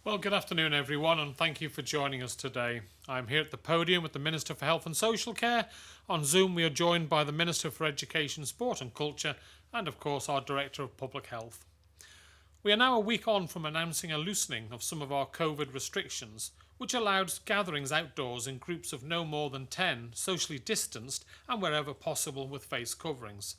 Well, good afternoon, everyone, and thank you for joining us today. I'm here at the podium with the Minister for Health and Social Care. On Zoom, we are joined by the Minister for Education, Sport and Culture, and of course, our Director of Public Health. We are now a week on from announcing a loosening of some of our COVID restrictions, which allowed gatherings outdoors in groups of no more than 10, socially distanced, and wherever possible with face coverings.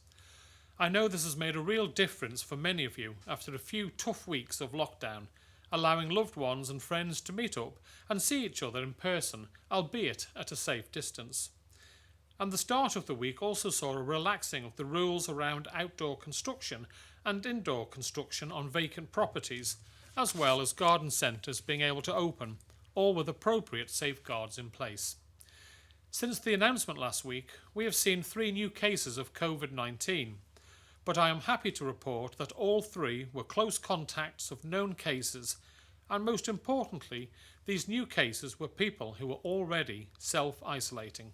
I know this has made a real difference for many of you after a few tough weeks of lockdown, allowing loved ones and friends to meet up and see each other in person, albeit at a safe distance. And the start of the week also saw a relaxing of the rules around outdoor construction and indoor construction on vacant properties, as well as garden centres being able to open, all with appropriate safeguards in place. Since the announcement last week, we have seen 3 new cases of COVID-19, but I am happy to report that all 3 were close contacts of known cases, and most importantly, these new cases were people who were already self-isolating.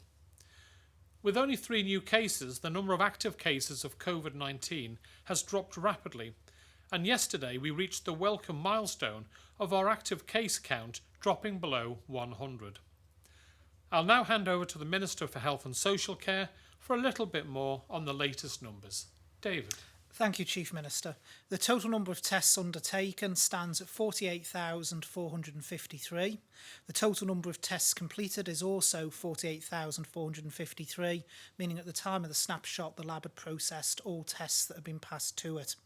With only 3 new cases, the number of active cases of COVID-19 has dropped rapidly, and yesterday we reached the welcome milestone of our active case count dropping below 100. I'll now hand over to the Minister for Health and Social Care for a little bit more on the latest numbers. David. Thank you, Chief Minister. The total number of tests undertaken stands at 48,453. The total number of tests completed is also 48,453, meaning at the time of the snapshot, the lab had processed all tests that had been passed to it.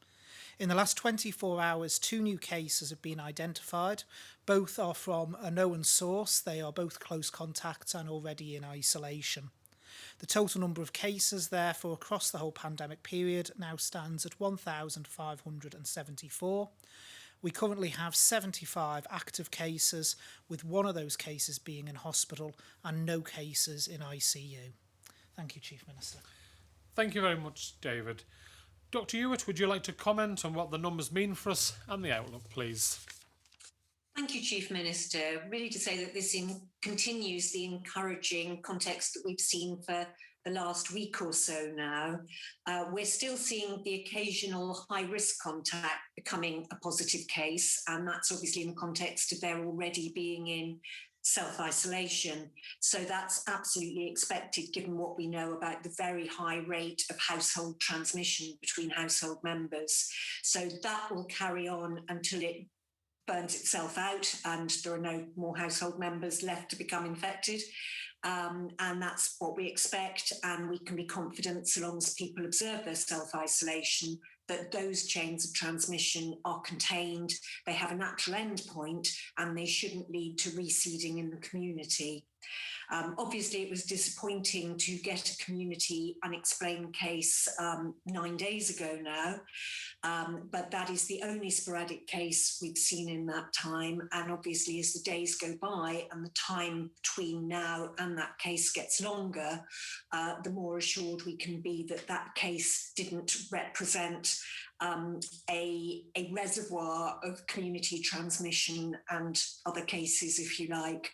In the last 24 hours, 2 new cases have been identified. Both are from a known source. They are both close contacts and already in isolation. The total number of cases, therefore, across the whole pandemic period now stands at 1,574. We currently have 75 active cases, with 1 of those cases being in hospital and no cases in ICU. Thank you, Chief Minister. Thank you very much, David. Dr. Ewart, would you like to comment on what the numbers mean for us and the outlook, please? Thank you, Chief Minister. Really to say that this continues the encouraging context that we've seen for the last week or so now. We're still seeing the occasional high-risk contact becoming a positive case, and that's obviously in the context of there already being in self-isolation. So that's absolutely expected given what we know about the very high rate of household transmission between household members. So that will carry on until it burns itself out and there are no more household members left to become infected. And that's what we expect, and we can be confident, so long as people observe their self-isolation, that those chains of transmission are contained, they have a natural end point, and they shouldn't lead to reseeding in the community. Obviously, it was disappointing to get a community unexplained case 9 days ago now, but that is the only sporadic case we've seen in that time. And obviously, as the days go by and the time between now and that case gets longer, the more assured we can be that that case didn't represent a reservoir of community transmission and other cases, if you like.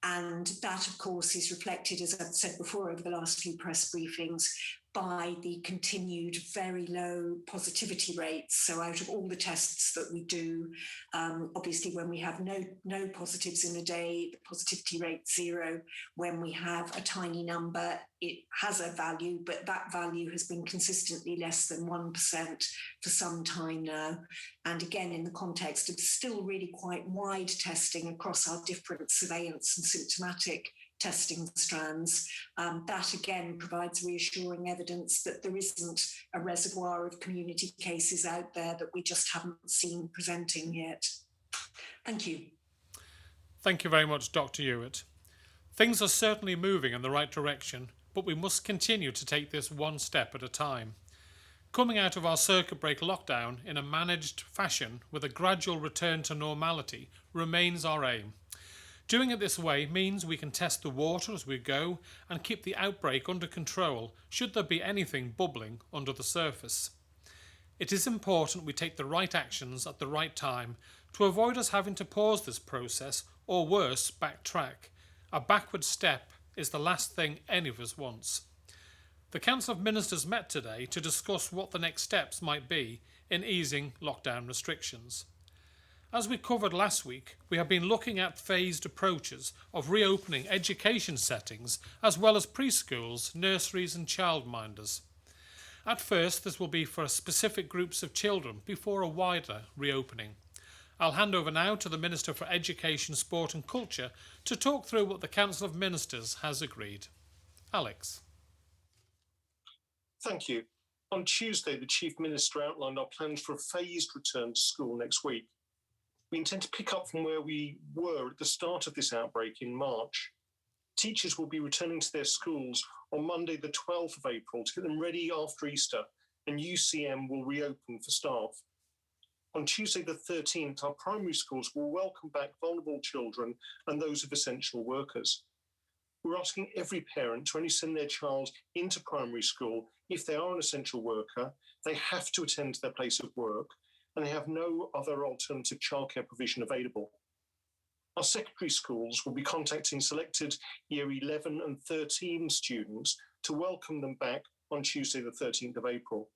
And that, of course, is reflected, as I've said before over the last few press briefings, by the continued very low positivity rates. So out of all the tests that we do, obviously when we have no positives in a day, the positivity rate's 0. When we have a tiny number, it has a value, but that value has been consistently less than 1% for some time now. And again, in the context of still really quite wide testing across our different surveillance and symptomatic testing strands, that again provides reassuring evidence that there isn't a reservoir of community cases out there that we just haven't seen presenting yet. Thank you. Thank you very much, Dr. Ewart. Things are certainly moving in the right direction, but we must continue to take this one step at a time. Coming out of our circuit break lockdown in a managed fashion with a gradual return to normality remains our aim. Doing it this way means we can test the water as we go and keep the outbreak under control should there be anything bubbling under the surface. It is important we take the right actions at the right time to avoid us having to pause this process or worse, backtrack. A backward step is the last thing any of us wants. The Council of Ministers met today to discuss what the next steps might be in easing lockdown restrictions. As we covered last week, we have been looking at phased approaches of reopening education settings as well as preschools, nurseries and childminders. At first, this will be for specific groups of children before a wider reopening. I'll hand over now to the Minister for Education, Sport and Culture to talk through what the Council of Ministers has agreed. Alex. Thank you. On Tuesday, the Chief Minister outlined our plans for a phased return to school next week. We intend to pick up from where we were at the start of this outbreak in March. Teachers will be returning to their schools on Monday, the 12th of April, to get them ready after Easter, and UCM will reopen for staff. On Tuesday, the 13th, our primary schools will welcome back vulnerable children and those of essential workers. We're asking every parent to only send their child into primary school if they are an essential worker, they have to attend to their place of work, and they have no other alternative childcare provision available. Our secondary schools will be contacting selected Year 11 and 13 students to welcome them back on Tuesday, the 13th of April.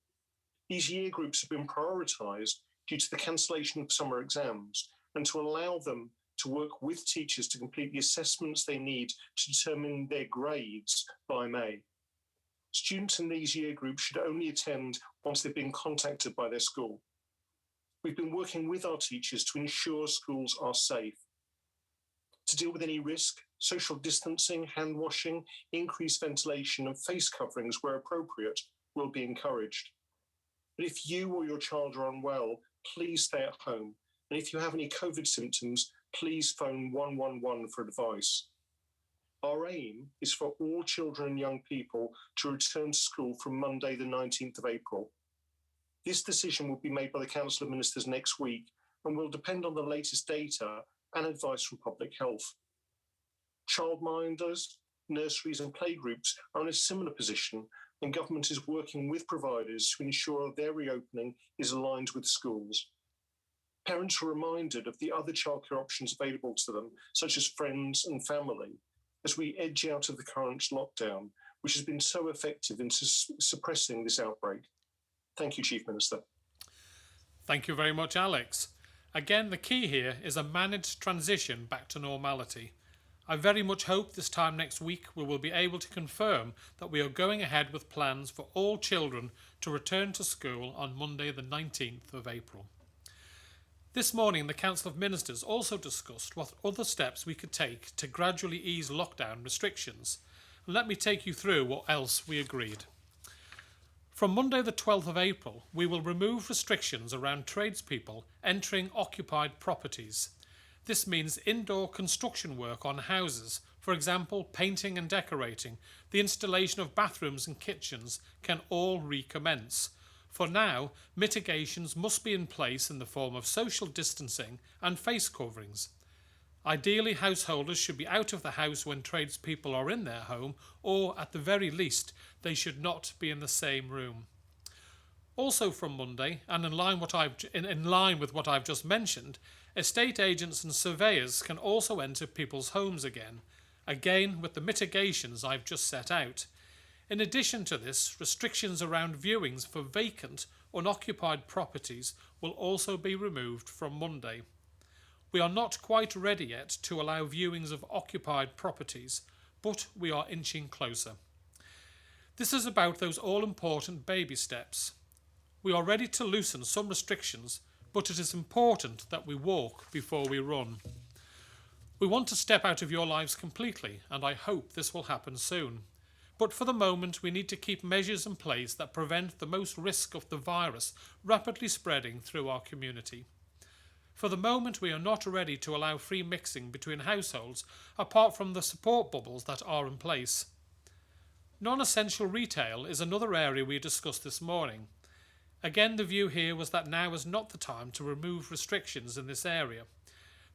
These year groups have been prioritised due to the cancellation of summer exams and to allow them to work with teachers to complete the assessments they need to determine their grades by May. Students in these year groups should only attend once they've been contacted by their school. We've been working with our teachers to ensure schools are safe. To deal with any risk, social distancing, hand washing, increased ventilation and face coverings where appropriate will be encouraged. But if you or your child are unwell, please stay at home. And if you have any COVID symptoms, please phone 111 for advice. Our aim is for all children and young people to return to school from Monday, the 19th of April. This decision will be made by the Council of Ministers next week and will depend on the latest data and advice from public health. Childminders, nurseries and playgroups are in a similar position, and government is working with providers to ensure their reopening is aligned with schools. Parents are reminded of the other childcare options available to them, such as friends and family, as we edge out of the current lockdown, which has been so effective in suppressing this outbreak. Thank you, Chief Minister. Thank you very much, Alex. Again, the key here is a managed transition back to normality. I very much hope this time next week we will be able to confirm that we are going ahead with plans for all children to return to school on Monday the 19th of April. This morning the Council of Ministers also discussed what other steps we could take to gradually ease lockdown restrictions. Let me take you through what else we agreed. From Monday the 12th of April, we will remove restrictions around tradespeople entering occupied properties. This means indoor construction work on houses, for example painting and decorating, the installation of bathrooms and kitchens, can all recommence. For now, mitigations must be in place in the form of social distancing and face coverings. Ideally, householders should be out of the house when tradespeople are in their home, or at the very least, they should not be in the same room. Also from Monday, and in line with what I've just mentioned, estate agents and surveyors can also enter people's homes again with the mitigations I've just set out. In addition to this, restrictions around viewings for vacant, unoccupied properties will also be removed from Monday. We are not quite ready yet to allow viewings of occupied properties, but we are inching closer. This is about those all-important baby steps. We are ready to loosen some restrictions, but it is important that we walk before we run. We want to step out of your lives completely, and I hope this will happen soon. But for the moment, we need to keep measures in place that prevent the most risk of the virus rapidly spreading through our community. For the moment, we are not ready to allow free mixing between households apart from the support bubbles that are in place. Non-essential retail is another area we discussed this morning. Again, the view here was that now is not the time to remove restrictions in this area.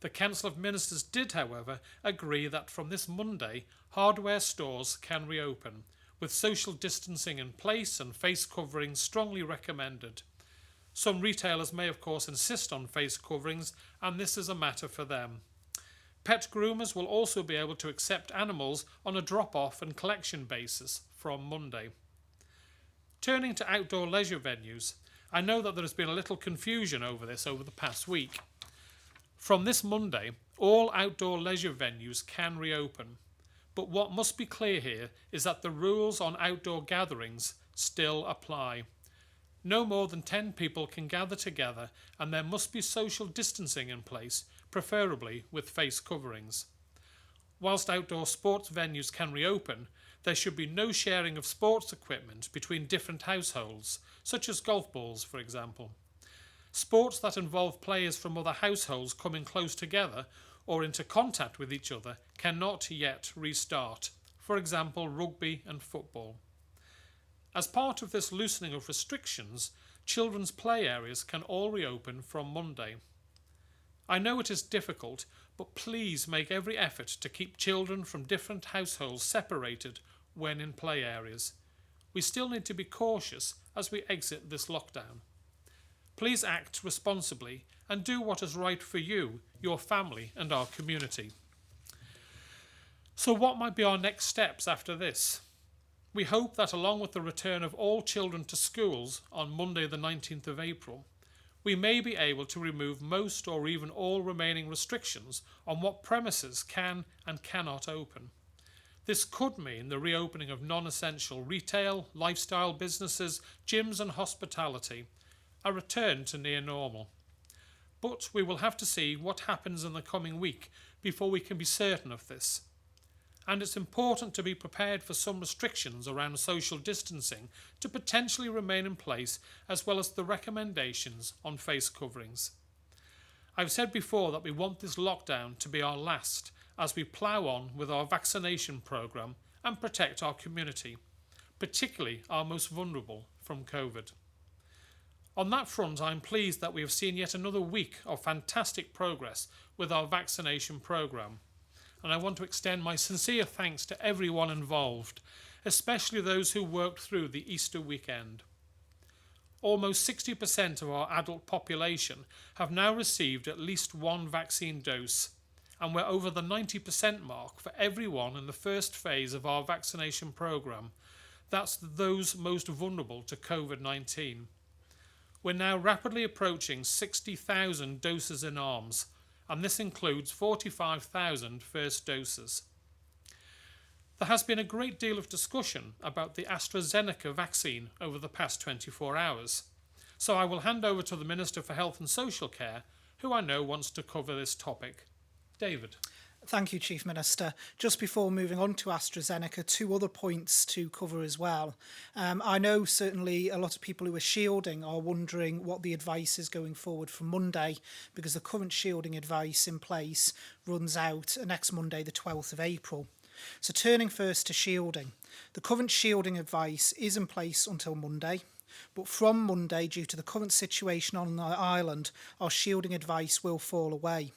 The Council of Ministers did, however, agree that from this Monday, hardware stores can reopen, with social distancing in place and face coverings strongly recommended. Some retailers may of course insist on face coverings, and this is a matter for them. Pet groomers will also be able to accept animals on a drop-off and collection basis from Monday. Turning to outdoor leisure venues, I know that there has been a little confusion over this over the past week. From this Monday, all outdoor leisure venues can reopen, but what must be clear here is that the rules on outdoor gatherings still apply. No more than 10 people can gather together, and there must be social distancing in place, preferably with face coverings. Whilst outdoor sports venues can reopen, there should be no sharing of sports equipment between different households, such as golf balls, for example. Sports that involve players from other households coming close together or into contact with each other cannot yet restart, for example, rugby and football. As part of this loosening of restrictions, children's play areas can all reopen from Monday. I know it is difficult, but please make every effort to keep children from different households separated when in play areas. We still need to be cautious as we exit this lockdown. Please act responsibly and do what is right for you, your family and our community. So what might be our next steps after this? We hope that along with the return of all children to schools on Monday the 19th of April, we may be able to remove most or even all remaining restrictions on what premises can and cannot open. This could mean the reopening of non-essential retail, lifestyle businesses, gyms and hospitality, a return to near normal. But we will have to see what happens in the coming week before we can be certain of this. And it's important to be prepared for some restrictions around social distancing to potentially remain in place, as well as the recommendations on face coverings. I've said before that we want this lockdown to be our last as we plough on with our vaccination programme and protect our community, particularly our most vulnerable from COVID. On that front, I'm pleased that we have seen yet another week of fantastic progress with our vaccination programme. And I want to extend my sincere thanks to everyone involved, especially those who worked through the Easter weekend. Almost 60% of our adult population have now received at least one vaccine dose, and we're over the 90% mark for everyone in the first phase of our vaccination programme. That's those most vulnerable to COVID-19. We're now rapidly approaching 60,000 doses in arms, and this includes 45,000 first doses. There has been a great deal of discussion about the AstraZeneca vaccine over the past 24 hours, so I will hand over to the Minister for Health and Social Care, who I know wants to cover this topic. David. Thank you, Chief Minister. Just before moving on to AstraZeneca, two other points to cover as well. I know certainly a lot of people who are shielding are wondering what the advice is going forward from Monday, because the current shielding advice in place runs out next Monday, the 12th of April. So turning first to shielding. The current shielding advice is in place until Monday, but from Monday, due to the current situation on the island, our shielding advice will fall away.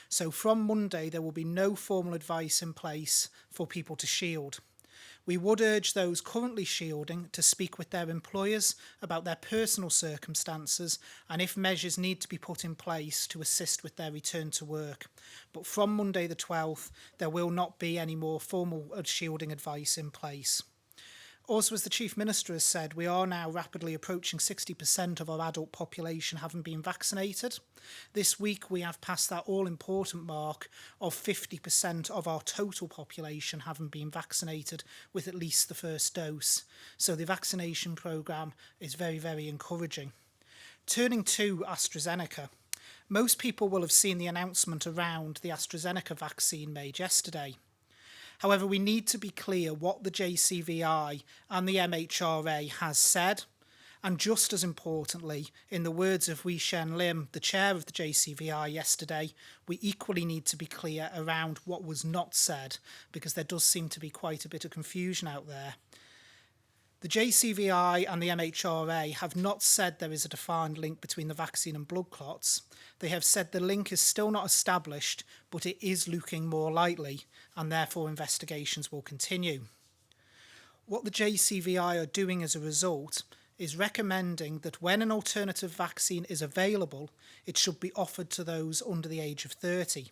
So from Monday, there will be no formal advice in place for people to shield. We would urge those currently shielding to speak with their employers about their personal circumstances and if measures need to be put in place to assist with their return to work. But from Monday the 12th, there will not be any more formal shielding advice in place. Also, as the Chief Minister has said, we are now rapidly approaching 60% of our adult population having been vaccinated. This week we have passed that all-important mark of 50% of our total population having been vaccinated with at least the first dose. So the vaccination programme is very, very encouraging. Turning to AstraZeneca, most people will have seen the announcement around the AstraZeneca vaccine made yesterday. However, we need to be clear what the JCVI and the MHRA has said, and just as importantly, in the words of Wei Shen Lim, the chair of the JCVI yesterday, we equally need to be clear around what was not said, because there does seem to be quite a bit of confusion out there. The JCVI and the MHRA have not said there is a defined link between the vaccine and blood clots. They have said the link is still not established, but it is looking more likely, and therefore investigations will continue. What the JCVI are doing as a result is recommending that when an alternative vaccine is available, it should be offered to those under the age of 30.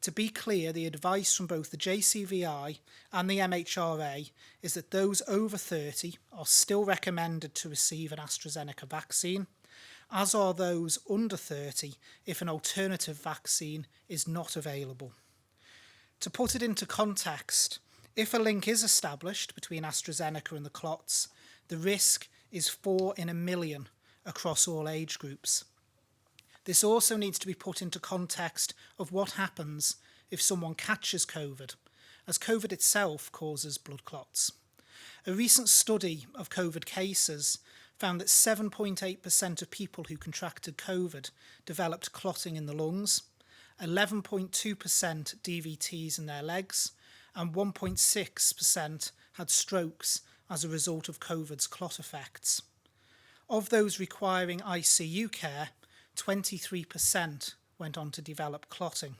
To be clear, the advice from both the JCVI and the MHRA is that those over 30 are still recommended to receive an AstraZeneca vaccine, as are those under 30 if an alternative vaccine is not available. To put it into context, if a link is established between AstraZeneca and the clots, the risk is 4 in a million across all age groups. This also needs to be put into context of what happens if someone catches COVID, as COVID itself causes blood clots. A recent study of COVID cases found that 7.8% of people who contracted COVID developed clotting in the lungs, 11.2% DVTs in their legs, and 1.6% had strokes as a result of COVID's clot effects. Of those requiring ICU care, 23% went on to develop clotting.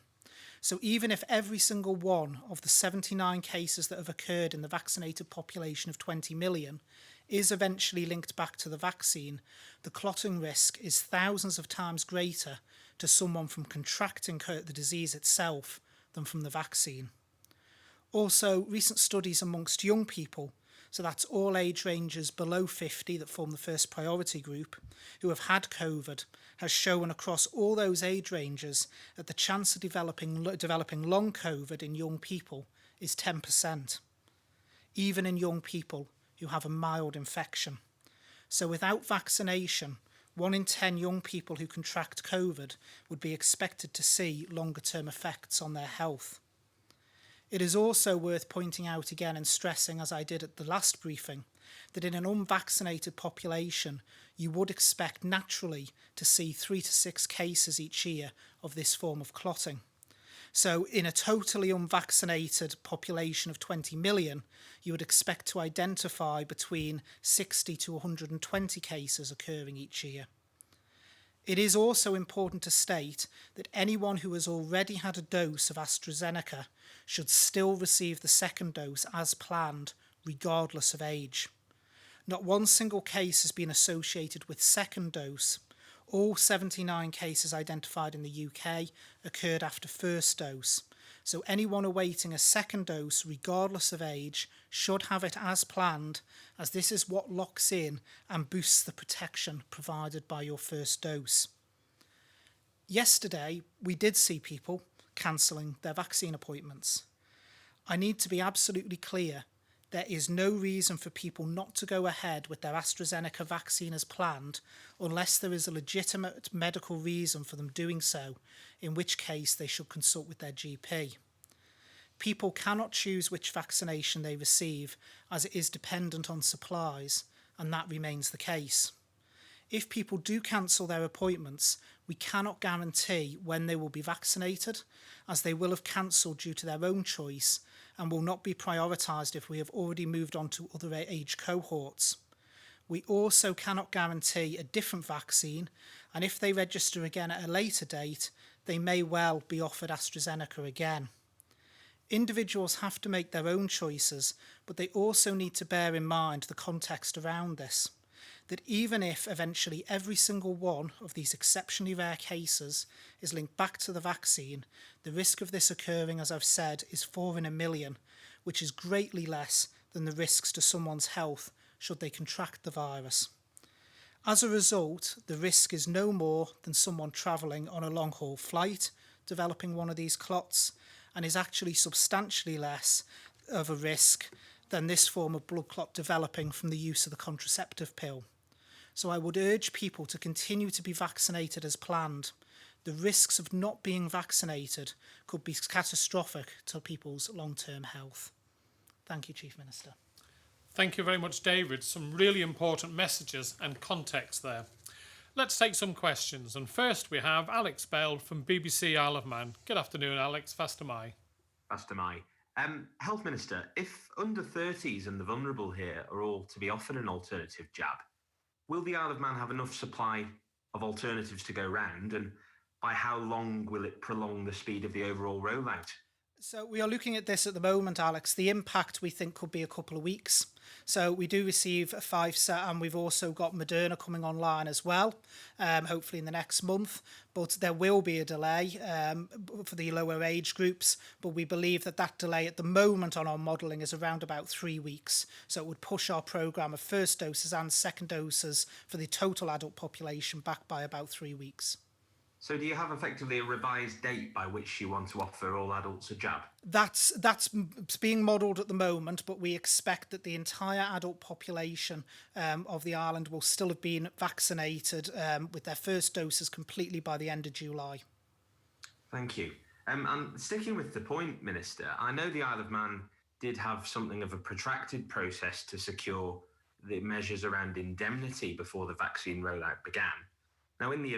So even if every single one of the 79 cases that have occurred in the vaccinated population of 20 million is eventually linked back to the vaccine, the clotting risk is thousands of times greater to someone from contracting the disease itself than from the vaccine. Also, recent studies amongst young people, so that's all age ranges below 50 that form the first priority group, who have had COVID, has shown across all those age ranges that the chance of developing long COVID in young people is 10%, even in young people who have a mild infection. So without vaccination, 1 in 10 young people who contract COVID would be expected to see longer-term effects on their health. It is also worth pointing out again and stressing, as I did at the last briefing, that in an unvaccinated population, you would expect naturally to see 3 to 6 cases each year of this form of clotting. So in a totally unvaccinated population of 20 million, you would expect to identify between 60 to 120 cases occurring each year. It is also important to state that anyone who has already had a dose of AstraZeneca should still receive the second dose as planned, regardless of age. Not one single case has been associated with second dose. All 79 cases identified in the UK occurred after first dose. So anyone awaiting a second dose, regardless of age, should have it as planned, as this is what locks in and boosts the protection provided by your first dose. Yesterday, we did see people cancelling their vaccine appointments. I need to be absolutely clear. There is no reason for people not to go ahead with their AstraZeneca vaccine as planned unless there is a legitimate medical reason for them doing so, in which case they should consult with their GP. People cannot choose which vaccination they receive, as it is dependent on supplies, and that remains the case. If people do cancel their appointments, we cannot guarantee when they will be vaccinated, as they will have cancelled due to their own choice and will not be prioritised if we have already moved on to other age cohorts. We also cannot guarantee a different vaccine, and if they register again at a later date, they may well be offered AstraZeneca again. Individuals have to make their own choices, but they also need to bear in mind the context around this. That even if eventually every single one of these exceptionally rare cases is linked back to the vaccine, the risk of this occurring, as I've said, is 4 in a million, which is greatly less than the risks to someone's health should they contract the virus. As a result, the risk is no more than someone travelling on a long-haul flight developing one of these clots, and is actually substantially less of a risk than this form of blood clot developing from the use of the contraceptive pill. So I would urge people to continue to be vaccinated as planned. The risks of not being vaccinated could be catastrophic to people's long-term health. Thank you, Chief Minister. Thank you very much, David. Some really important messages and context there. Let's take some questions. And first we have Alex Bell from BBC Isle of Man. Good afternoon, Alex. Faster Mai. Faster Mai. Health Minister, if under 30s and the vulnerable here are all to be offered an alternative jab, will the Isle of Man have enough supply of alternatives to go round, and by how long will it prolong the speed of the overall rollout? So we are looking at this at the moment, Alex. The impact we think could be a couple of weeks. So we do receive a 5 set, and we've also got Moderna coming online as well, hopefully in the next month. But there will be a delay for the lower age groups. But we believe that that delay at the moment on our modelling is around about 3 weeks. So it would push our programme of first doses and second doses for the total adult population back by about 3 weeks. So do you have effectively a revised date by which you want to offer all adults a jab? That's being modelled at the moment, but we expect that the entire adult population of the island will still have been vaccinated with their first doses completely by the end of July. Thank you. And sticking with the point, Minister, I know the Isle of Man did have something of a protracted process to secure the measures around indemnity before the vaccine rollout began. Now, in the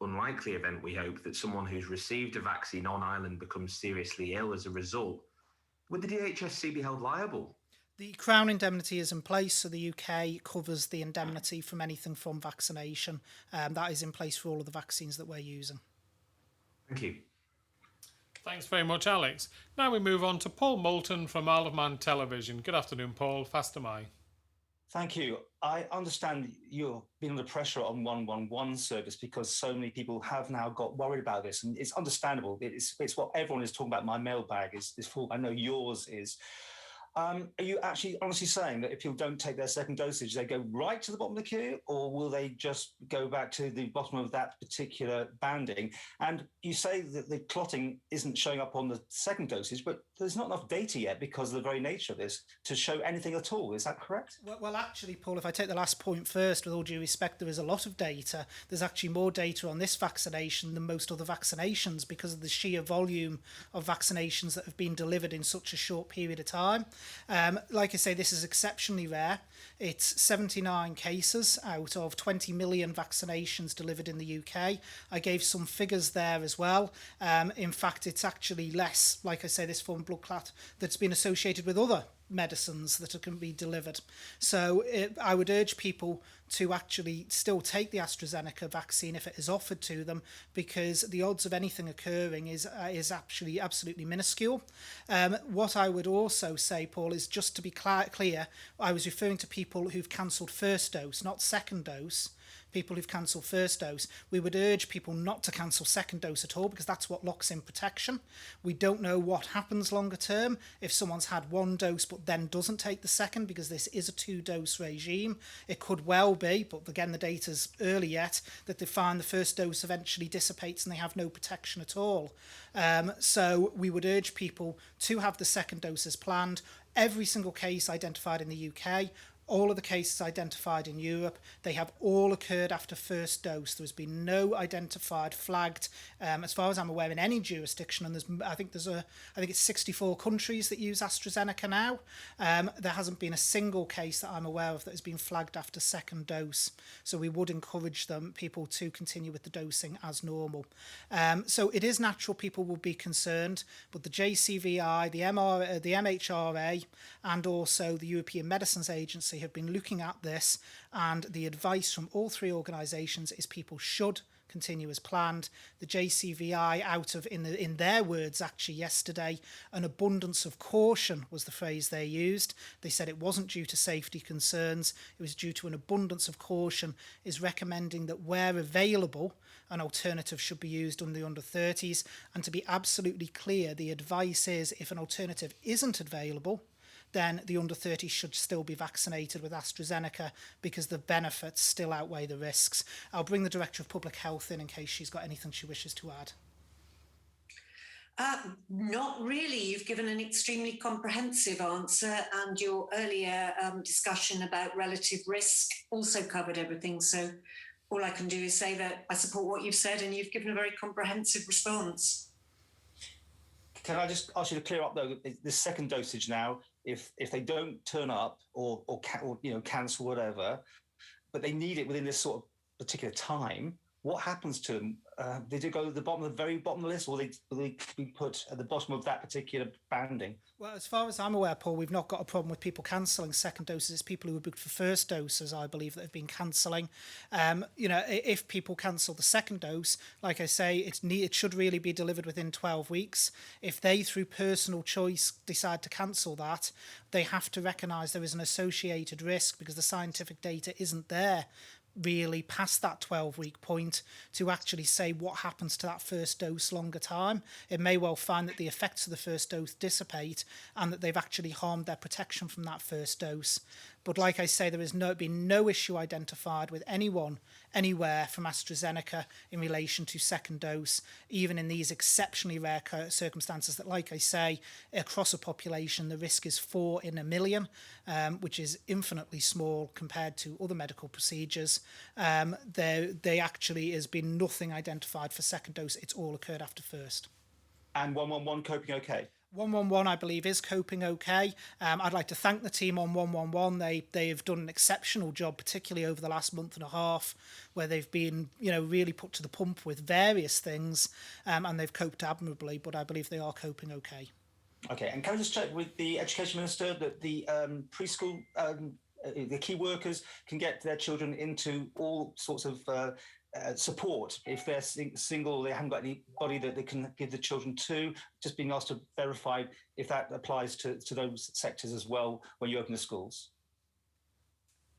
unlikely event, we hope, that someone who's received a vaccine on island becomes seriously ill as a result, would the DHSC be held liable? The Crown indemnity is in place, so the UK covers the indemnity from anything from vaccination. That is in place for all of the vaccines that we're using. Thank you. Thanks very much, Alex. Now we move on to Paul Moulton from Isle of Man Television. Good afternoon, Paul. Fast am I. Thank you. I understand you're being under pressure on 111 service because so many people have now got worried about this, and it's understandable. It's what everyone is talking about. My mailbag is full. I know yours is. Are you actually honestly saying that if people don't take their second dosage, they go right to the bottom of the queue, or will they just go back to the bottom of that particular banding? And you say that the clotting isn't showing up on the second dosage, but there's not enough data yet because of the very nature of this to show anything at all. Is that correct? Well, actually, Paul, if I take the last point first, with all due respect, there is a lot of data. There's actually more data on this vaccination than most other vaccinations because of the sheer volume of vaccinations that have been delivered in such a short period of time. Like I say, this is exceptionally rare. It's 79 cases out of 20 million vaccinations delivered in the UK. I gave some figures there as well. In fact, it's actually less, like I say, this form of blood clot that's been associated with other medicines that can be delivered. So I would urge people to actually still take the AstraZeneca vaccine if it is offered to them, because the odds of anything occurring is actually absolutely minuscule. What I would also say, Paul, is just to be clear, I was referring to people who've cancelled first dose, not second dose. People who've cancelled first dose. We would urge people not to cancel second dose at all, because that's what locks in protection. We don't know what happens longer term if someone's had one dose but then doesn't take the second, because this is a 2-dose regime. It could well be, but again, the data's early yet, that they find the first dose eventually dissipates and they have no protection at all. So we would urge people to have the second dose as planned. Every single case identified in the UK, all of the cases identified in Europe, they have all occurred after first dose. There's been no identified, flagged, as far as I'm aware, in any jurisdiction. And I think it's 64 countries that use AstraZeneca now. There hasn't been a single case that I'm aware of that has been flagged after second dose. So we would encourage people to continue with the dosing as normal. So it is natural people will be concerned, but the JCVI, the MHRA, and also the European Medicines Agency have been looking at this, and the advice from all three organisations is people should continue as planned. The JCVI, out of, in their words actually yesterday, an abundance of caution was the phrase they used. They said it wasn't due to safety concerns, it was due to an abundance of caution, is recommending that where available, an alternative should be used on the under 30s. And to be absolutely clear, the advice is if an alternative isn't available, then the under 30s should still be vaccinated with AstraZeneca, because the benefits still outweigh the risks. I'll bring the Director of Public Health in case she's got anything she wishes to add. Not really. You've given an extremely comprehensive answer, and your earlier discussion about relative risk also covered everything. So all I can do is say that I support what you've said, and you've given a very comprehensive response. Can I just ask you to clear up, though, this second dosage now, if they don't turn up or cancel whatever, but they need it within this sort of particular time, what happens to them? Did it go to the very bottom of the list, or will they be put at the bottom of that particular banding? Well, as far as I'm aware, Paul, we've not got a problem with people cancelling second doses. It's people who were booked for first doses, I believe, that have been cancelling. If people cancel the second dose, like I say, it should really be delivered within 12 weeks. If they, through personal choice, decide to cancel that, they have to recognise there is an associated risk because the scientific data isn't there really past that 12-week point to actually say what happens to that first dose longer time. It may well find that the effects of the first dose dissipate and that they've actually harmed their protection from that first dose. But like I say, there has been no issue identified with anyone anywhere from AstraZeneca in relation to second dose, even in these exceptionally rare circumstances that, like I say, across a population, the risk is 4 in a million, which is infinitely small compared to other medical procedures. There actually has been nothing identified for second dose. It's all occurred after first. And 111 coping okay? 111, I believe, is coping okay. I'd like to thank the team on 111. They've done an exceptional job, particularly over the last month and a half, where they've been, really put to the pump with various things, and they've coped admirably. But I believe they are coping okay. Okay, and can I just check with the Education Minister that the preschool, the key workers can get their children into all sorts of support if they're single, they haven't got anybody that they can give the children to, just being asked to verify if that applies to those sectors as well when you open the schools?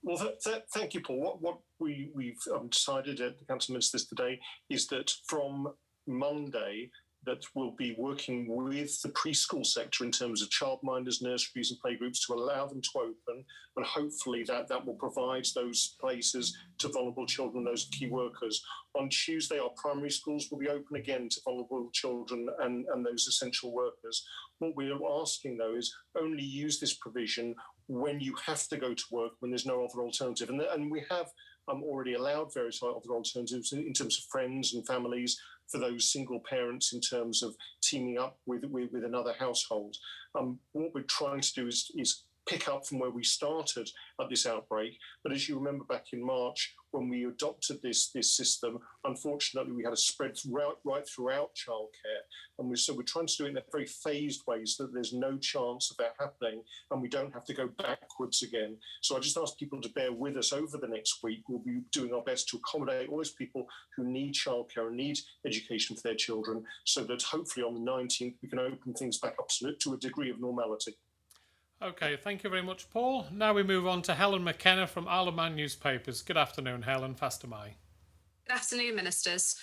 Well, thank you, Paul. What we've decided at the Council of Ministers today is that from Monday, that we'll be working with the preschool sector in terms of childminders, nurseries and playgroups to allow them to open, and hopefully that will provide those places to vulnerable children, those key workers. On Tuesday, our primary schools will be open again to vulnerable children and those essential workers. What we're asking, though, is only use this provision when you have to go to work, when there's no other alternative. And we have already allowed various other alternatives in terms of friends and families, for those single parents in terms of teaming up with another household. What we're trying to do is pick up from where we started at this outbreak. But as you remember back in March, when we adopted this system, unfortunately, we had a spread right throughout childcare. And we're trying to do it in a very phased way so that there's no chance of that happening and we don't have to go backwards again. So I just ask people to bear with us over the next week. We'll be doing our best to accommodate all those people who need childcare and need education for their children, so that hopefully on the 19th, we can open things back up to a degree of normality. Okay, thank you very much, Paul. Now we move on to Helen McKenna from Isle of Man newspapers. Good afternoon, Helen. Fast am I. Good afternoon, Ministers.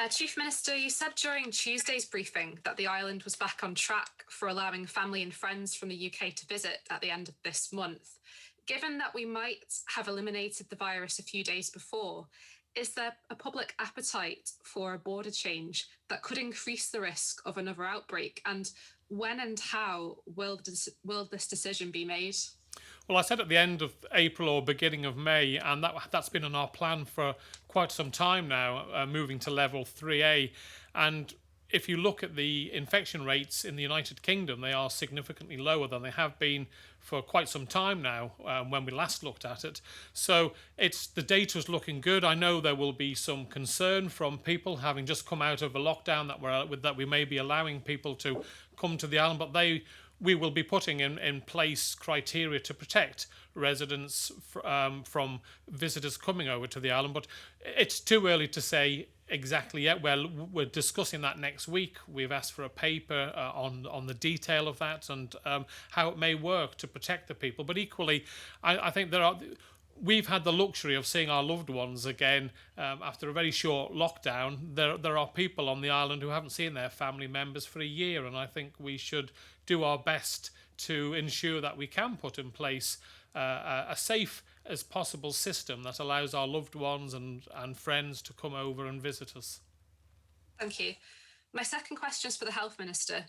Chief Minister, you said during Tuesday's briefing that the island was back on track for allowing family and friends from the UK to visit at the end of this month. Given that we might have eliminated the virus a few days before, is there a public appetite for a border change that could increase the risk of another outbreak? And when and how will this decision be made? Well, I said at the end of April or beginning of May, and that's been on our plan for quite some time now, moving to level 3A. And if you look at the infection rates in the United Kingdom, they are significantly lower than they have been for quite some time now, when we last looked at it. So the data's looking good. I know there will be some concern from people having just come out of a lockdown that we may be allowing people to come to the island, but we will be putting in place criteria to protect residents from visitors coming over to the island. But it's too early to say exactly yet. Well, we're discussing that next week. We've asked for a paper on the detail of that and how it may work to protect the people. But equally, I think we've had the luxury of seeing our loved ones again after a very short lockdown. There are people on the island who haven't seen their family members for a year, and I think we should do our best to ensure that we can put in place a safe as possible system that allows our loved ones and friends to come over and visit us. Thank you. My second question is for the Health Minister.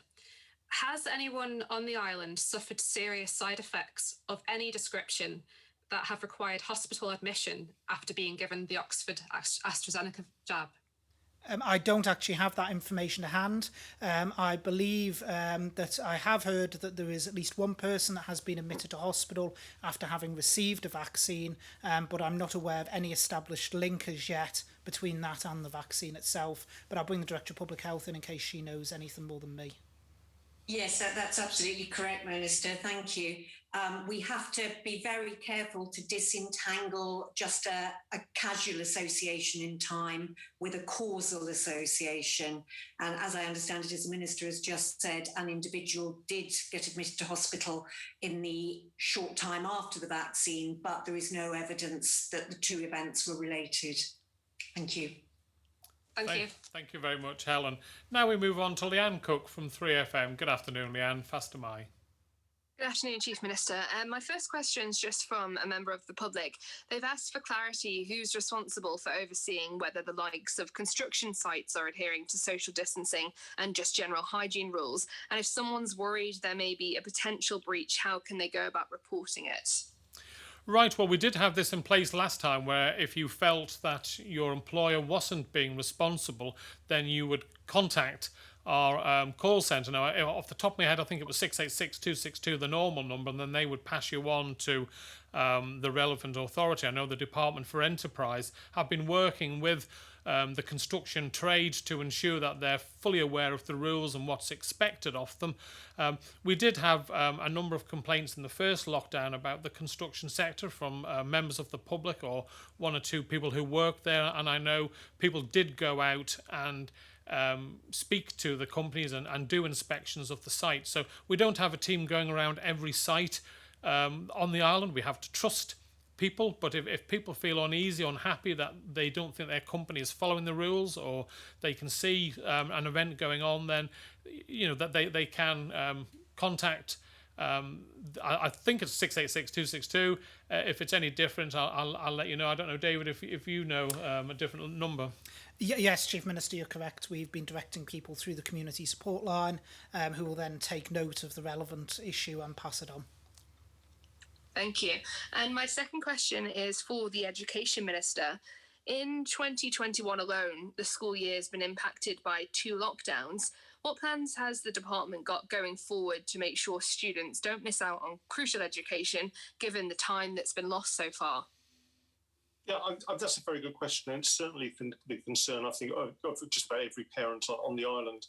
Has anyone on the island suffered serious side effects of any description that have required hospital admission after being given the Oxford AstraZeneca jab? I don't actually have that information to hand. I believe that I have heard that there is at least one person that has been admitted to hospital after having received a vaccine, but I'm not aware of any established link as yet between that and the vaccine itself. But I'll bring the Director of Public Health in case she knows anything more than me. Yes, that's absolutely correct, Minister. Thank you. We have to be very careful to disentangle just a casual association in time with a causal association. And as I understand it, as the Minister has just said, an individual did get admitted to hospital in the short time after the vaccine, but there is no evidence that the two events were related. Thank you. Thank you very much, Helen. Now we move on to Leanne Cook from 3FM. Good afternoon, Leanne. Faster my. Good afternoon, Chief Minister. My first question is just from a member of the public. They've asked for clarity who's responsible for overseeing whether the likes of construction sites are adhering to social distancing and just general hygiene rules. And if someone's worried there may be a potential breach, how can they go about reporting it? Right, well, we did have this in place last time where if you felt that your employer wasn't being responsible, then you would contact our call centre. Now, off the top of my head, I think it was 686-262, the normal number, and then they would pass you on to the relevant authority. I know the Department for Enterprise have been working with the construction trade to ensure that they're fully aware of the rules and what's expected of them. We did have a number of complaints in the first lockdown about the construction sector from members of the public or one or two people who worked there, and I know people did go out and speak to the companies and do inspections of the site. So we don't have a team going around every site on the island. We have to trust people, but if people feel uneasy, unhappy that they don't think their company is following the rules, or they can see an event going on, then that they can contact I think it's 686-262. If it's any different, I'll let you know. I don't know, David, if you know a different number. Yes, Chief Minister, you're correct. We've been directing people through the community support line, who will then take note of the relevant issue and pass it on. Thank you. And my second question is for the Education Minister. In 2021 alone, the school year has been impacted by 2 lockdowns. What plans has the department got going forward to make sure students don't miss out on crucial education, given the time that's been lost so far? Yeah, that's a very good question. And it's certainly the concern, I think, of just about every parent on the island.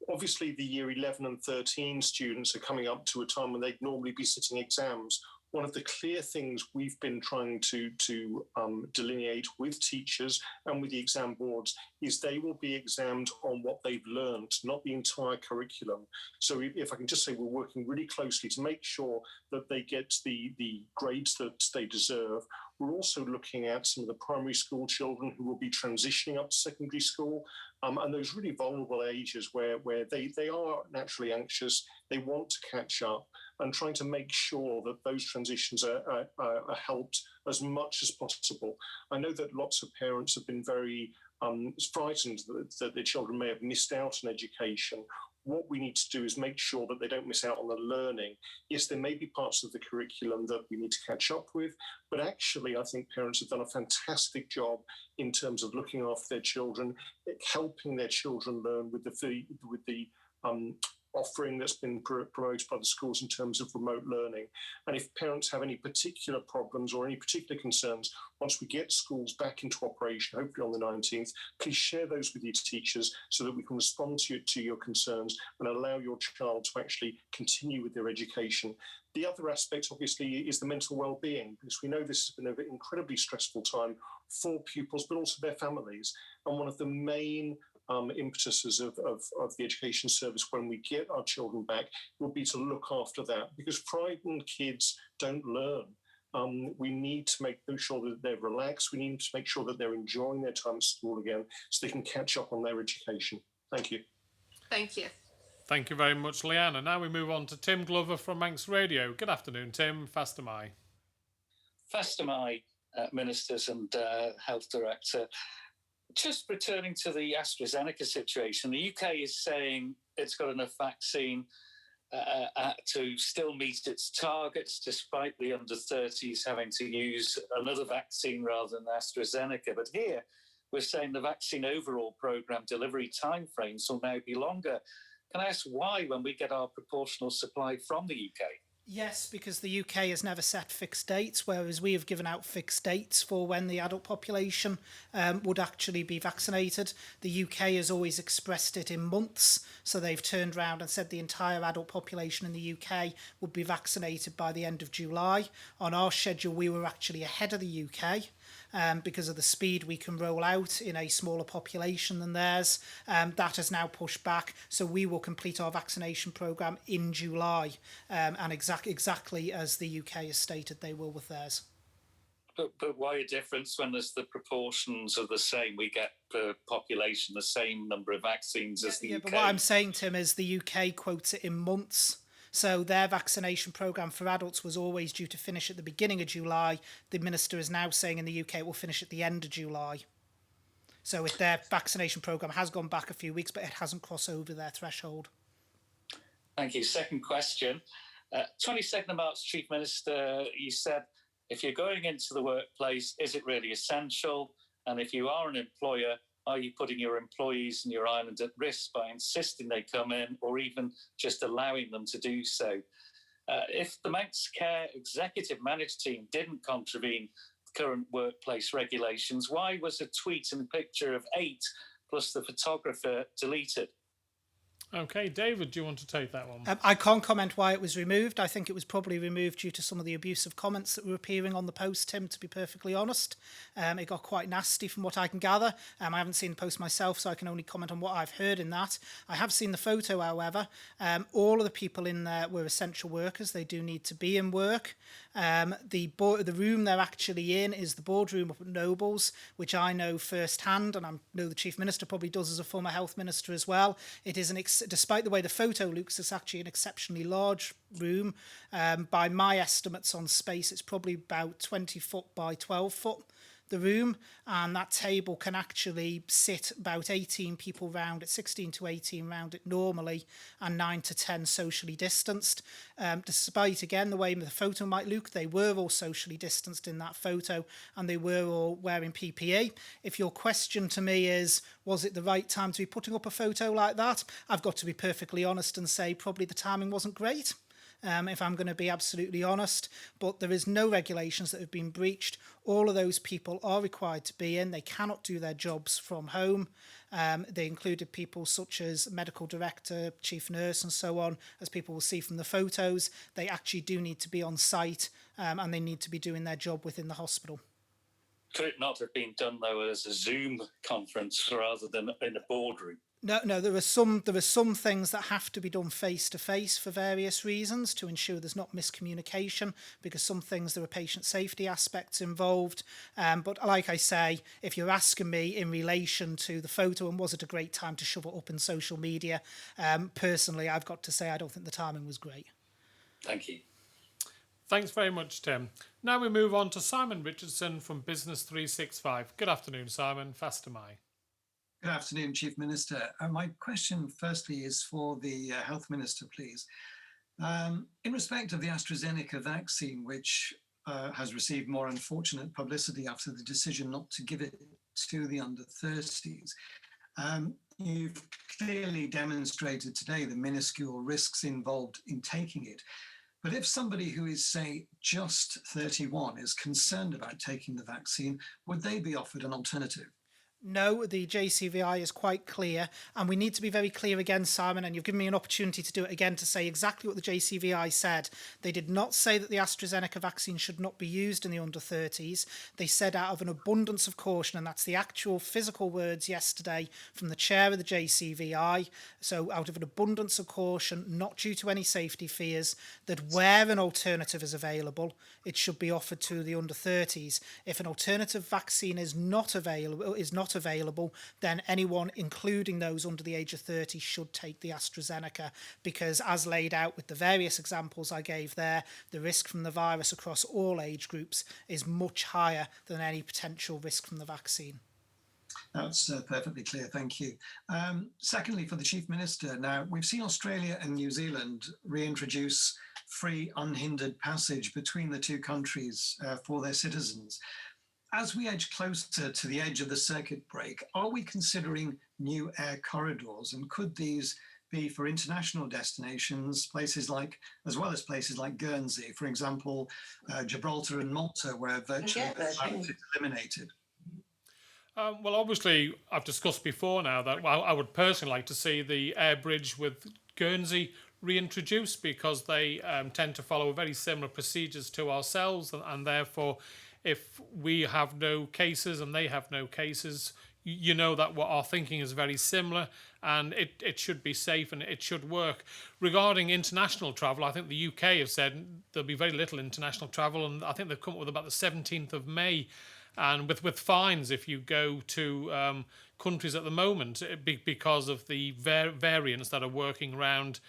Obviously, the year 11 and 13 students are coming up to a time when they'd normally be sitting exams. One of the clear things we've been trying to delineate with teachers and with the exam boards is they will be examined on what they've learned, not the entire curriculum. So if I can just say, we're working really closely to make sure that they get the grades that they deserve. We're also looking at some of the primary school children who will be transitioning up to secondary school, and those really vulnerable ages where they are naturally anxious, they want to catch up, and trying to make sure that those transitions are helped as much as possible. I know that lots of parents have been very frightened that their children may have missed out on education. What we need to do is make sure that they don't miss out on the learning. Yes, there may be parts of the curriculum that we need to catch up with, but actually I think parents have done a fantastic job in terms of looking after their children, helping their children learn with the offering that's been promoted by the schools in terms of remote learning. And if parents have any particular problems or any particular concerns, once we get schools back into operation, hopefully on the 19th, please share those with your teachers so that we can respond to your concerns and allow your child to actually continue with their education. The other aspect, obviously, is the mental well-being, because we know this has been an incredibly stressful time for pupils, but also their families. And one of the main impetuses of the education service when we get our children back will be to look after that, because frightened kids don't learn. We need to make sure that they're relaxed. We need to make sure that they're enjoying their time at school again so they can catch up on their education. Thank you. Thank you. Thank you very much, Leanne. And now we move on to Tim Glover from Manx Radio. Good afternoon, Tim. Faster my. Faster my, Ministers and Health Director. Just returning to the AstraZeneca situation, the UK is saying it's got enough vaccine to still meet its targets, despite the under-30s having to use another vaccine rather than AstraZeneca. But here, we're saying the vaccine overall programme delivery timeframes will now be longer. Can I ask why when we get our proportional supply from the UK? Yes, because the UK has never set fixed dates, whereas we have given out fixed dates for when the adult population would actually be vaccinated. The UK has always expressed it in months, so they've turned around and said the entire adult population in the UK would be vaccinated by the end of July. On our schedule, we were actually ahead of the UK. Because of the speed we can roll out in a smaller population than theirs. That has now pushed back, so we will complete our vaccination programme in July, and exactly as the UK has stated they will with theirs. But why a difference when there's the proportions are the same? We get per population the same number of vaccines as the UK. But what I'm saying, Tim, is the UK quotes it in months. So their vaccination programme for adults was always due to finish at the beginning of July. The Minister is now saying in the UK it will finish at the end of July. So their vaccination programme has gone back a few weeks, but it hasn't crossed over their threshold. Thank you. Second question. 22nd of March, Chief Minister, you said, if you're going into the workplace, is it really essential? And if you are an employer, are you putting your employees in your island at risk by insisting they come in or even just allowing them to do so? If the Manx Care Executive Managed Team didn't contravene current workplace regulations, why was a tweet and picture of 8 plus the photographer deleted? Okay, David, do you want to take that one? I can't comment why it was removed. I think it was probably removed due to some of the abusive comments that were appearing on the post, Tim, to be perfectly honest. It got quite nasty from what I can gather. I haven't seen the post myself, so I can only comment on what I've heard in that. I have seen the photo, however. All of the people in there were essential workers. They do need to be in work. The room they're actually in is the boardroom up at Nobles, which I know firsthand, and I know the Chief Minister probably does as a former health minister as well. It is despite the way the photo looks, it's actually an exceptionally large room. By my estimates on space, it's probably about 20 foot by 12 foot, the room, and that table can actually sit about 18 people round it, 16 to 18 round it normally, and 9 to 10 socially distanced. Despite, again, the way the photo might look, they were all socially distanced in that photo, and they were all wearing PPE. If your question to me is, was it the right time to be putting up a photo like that? I've got to be perfectly honest and say probably the timing wasn't great. If I'm going to be absolutely honest, but there is no regulations that have been breached. All of those people are required to be in. They cannot do their jobs from home. They included people such as medical director, chief nurse and so on, as people will see from the photos. They actually do need to be on site and they need to be doing their job within the hospital. Could it not have been done, though, as a Zoom conference rather than in a boardroom? No, there are some things that have to be done face-to-face for various reasons to ensure there's not miscommunication, because some things there are patient safety aspects involved. But like I say, if you're asking me in relation to the photo and was it a great time to shove it up in social media, personally, I've got to say I don't think the timing was great. Thank you. Thanks very much, Tim. Now we move on to Simon Richardson from Business 365. Good afternoon, Simon. Fast am I. Good afternoon, Chief Minister. My question firstly is for the Health Minister, please. In respect of the AstraZeneca vaccine, which has received more unfortunate publicity after the decision not to give it to the under 30s, you've clearly demonstrated today the minuscule risks involved in taking it. But if somebody who is, say, just 31 is concerned about taking the vaccine, would they be offered an alternative? No, the JCVI is quite clear, and we need to be very clear again, Simon, and you've given me an opportunity to do it again to say exactly what the JCVI said. They did not say that the AstraZeneca vaccine should not be used in the under 30s. They said out of an abundance of caution, and that's the actual physical words yesterday from the chair of the JCVI, so out of an abundance of caution, not due to any safety fears, that where an alternative is available, it should be offered to the under 30s. If an alternative vaccine is not available, then anyone, including those under the age of 30, should take the AstraZeneca, because as laid out with the various examples I gave there, the risk from the virus across all age groups is much higher than any potential risk from the vaccine. That's perfectly clear, thank you. Secondly, for the Chief Minister, now we've seen Australia and New Zealand reintroduce free, unhindered passage between the two countries for their citizens. as we edge closer to the edge of the circuit break, are we considering new air corridors? And could these be for international destinations, as well as places like Guernsey, for example, Gibraltar and Malta, where virtually is eliminated? Well, obviously, I've discussed before now that I would personally like to see the air bridge with Guernsey reintroduced, because they tend to follow very similar procedures to ourselves, and therefore, if we have no cases and they have no cases, you know that what our thinking is very similar, and it should be safe and it should work. Regarding international travel, I think the UK have said there'll be very little international travel, and I think they've come up with about the 17th of May. And with fines if you go to countries at the moment, because of the variants that are working around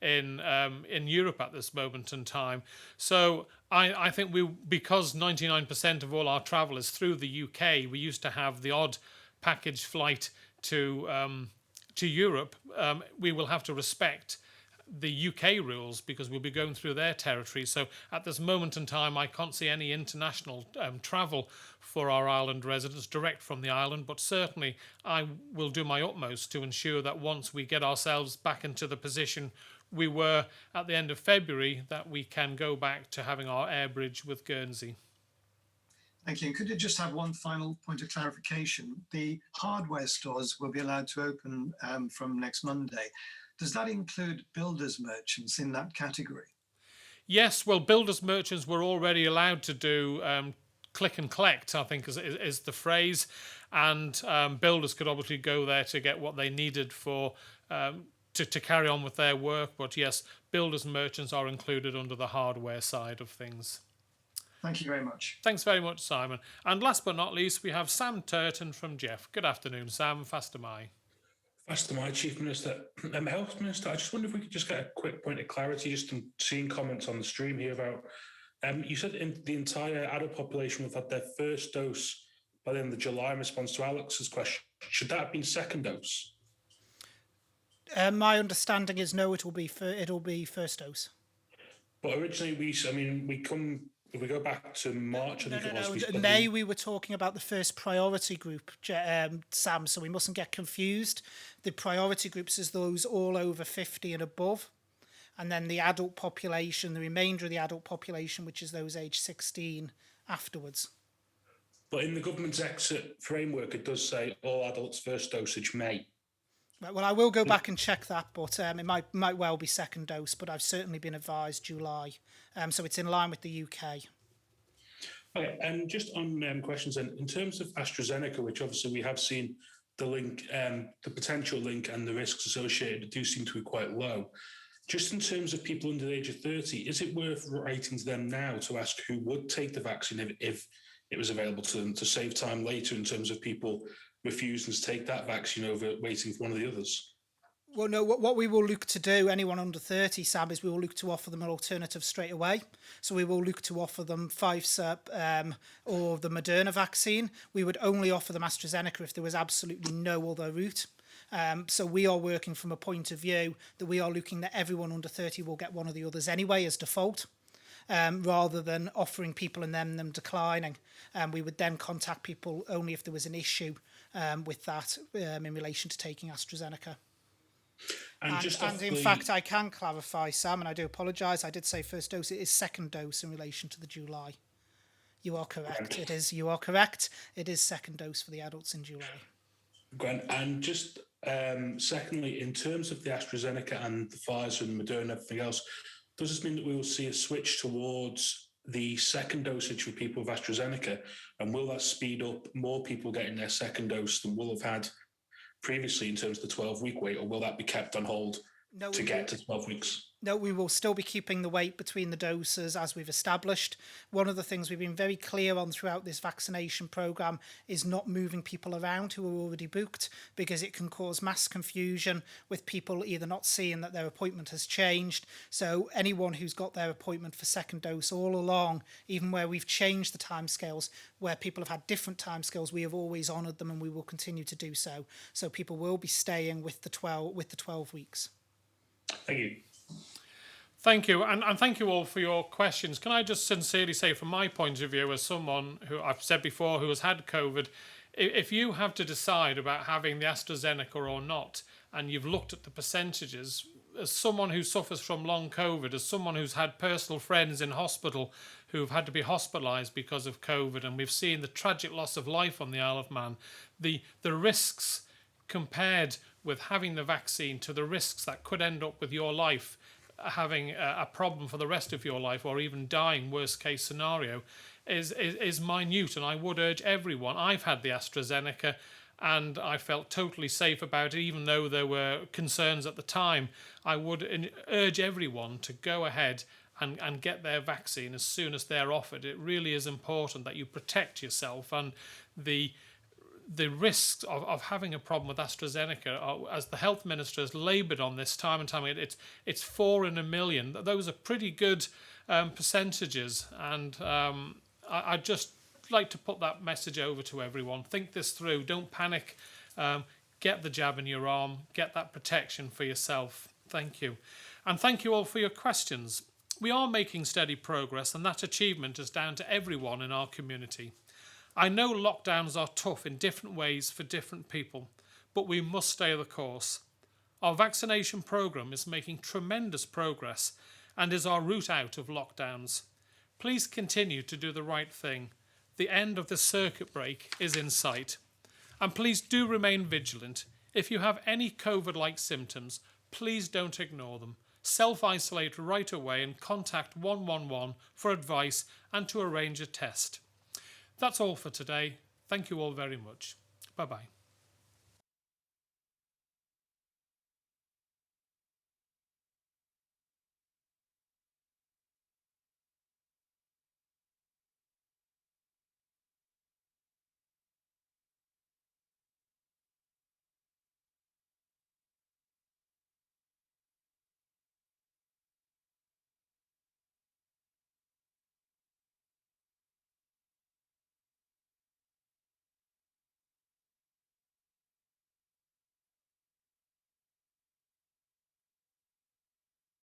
in Europe at this moment in time. So I think because 99% of all our travel is through the UK, we used to have the odd package flight to Europe. We will have to respect the UK rules because we'll be going through their territory. So at this moment in time, I can't see any international travel for our island residents direct from the island, but certainly I will do my utmost to ensure that once we get ourselves back into the position we were at the end of February, that we can go back to having our air bridge with Guernsey. Thank you. And could you just have one final point of clarification? The hardware stores will be allowed to open from next Monday. Does that include builders merchants in that category? Yes, well, builders merchants were already allowed to do click and collect, I think is the phrase, and builders could obviously go there to get what they needed for to carry on with their work. But yes, builders merchants are included under the hardware side of things. Thank you very much. Thanks very much, Simon. And last but not least, we have Sam Turton from Jeff. Good afternoon, Sam. Fast am I. Fast am I, Chief Minister. Health Minister, I just wonder if we could just get a quick point of clarity, just in seeing comments on the stream here about, you said the entire adult population will have had their first dose by the end of July in response to Alex's question. Should that have been second dose? My understanding is no, it'll be first dose. But originally, if we go back to March, I think it was. In May, we were talking about the first priority group, Sam, so we mustn't get confused. The priority groups is those all over 50 and above. And then the adult population, the remainder of the adult population, which is those aged 16 afterwards. But in the government's exit framework, it does say all adults first dosage May. Well, I will go back and check that, but it might well be second dose, but I've certainly been advised July. So it's in line with the UK. Okay, and just on questions then, in terms of AstraZeneca, which obviously we have seen the link, the potential link and the risks associated do seem to be quite low. Just in terms of people under the age of 30, is it worth writing to them now to ask who would take the vaccine if it was available to them, to save time later in terms of people refusing to take that vaccine over waiting for one of the others? Well, no, what we will look to do, anyone under 30, Sam, is we will look to offer them an alternative straight away. So we will look to offer them Pfizer or the Moderna vaccine. We would only offer them AstraZeneca if there was absolutely no other route. So we are working from a point of view that we are looking that everyone under 30 will get one of the others anyway as default, rather than offering people and them declining. We would then contact people only if there was an issue with that in relation to taking AstraZeneca. And in fact, I can clarify, Sam, and I do apologise, I did say first dose, it is second dose in relation to the July. You are correct. You are correct. It is second dose for the adults in July. Grant, and just secondly, in terms of the AstraZeneca and the Pfizer and Moderna and everything else, does this mean that we will see a switch towards the second dosage for people with AstraZeneca? And will that speed up more people getting their second dose than we'll have had previously in terms of the 12-week wait, or will that be kept on hold to get to 12 weeks? No, we will still be keeping the wait between the doses as we've established. One of the things we've been very clear on throughout this vaccination programme is not moving people around who are already booked, because it can cause mass confusion with people either not seeing that their appointment has changed. So anyone who's got their appointment for second dose all along, even where we've changed the timescales, where people have had different timescales, we have always honoured them and we will continue to do so. So people will be staying with the 12 weeks. Thank you. Thank you, and thank you all for your questions. Can I just sincerely say, from my point of view, as someone who I've said before who has had COVID, if you have to decide about having the AstraZeneca or not, and you've looked at the percentages, as someone who suffers from long COVID, as someone who's had personal friends in hospital who've had to be hospitalised because of COVID, and we've seen the tragic loss of life on the Isle of Man, the risks compared with having the vaccine to the risks that could end up with your life having a problem for the rest of your life, or even dying, worst case scenario, is minute. And I would urge everyone, I've had the AstraZeneca and I felt totally safe about it, even though there were concerns at the time. I would urge everyone to go ahead and get their vaccine as soon as they're offered. It really is important that you protect yourself, and the risks of having a problem with AstraZeneca, as the health minister has laboured on this time and time again, it's 4 in a million. Those are pretty good percentages, and I'd just like to put that message over to everyone. Think this through. Don't panic. Get the jab in your arm. Get that protection for yourself. Thank you. And thank you all for your questions. We are making steady progress, and that achievement is down to everyone in our community. I know lockdowns are tough in different ways for different people, but we must stay the course. Our vaccination programme is making tremendous progress and is our route out of lockdowns. Please continue to do the right thing. The end of the circuit break is in sight. And please do remain vigilant. If you have any COVID-like symptoms, please don't ignore them. Self-isolate right away and contact 111 for advice and to arrange a test. That's all for today. Thank you all very much. Bye-bye.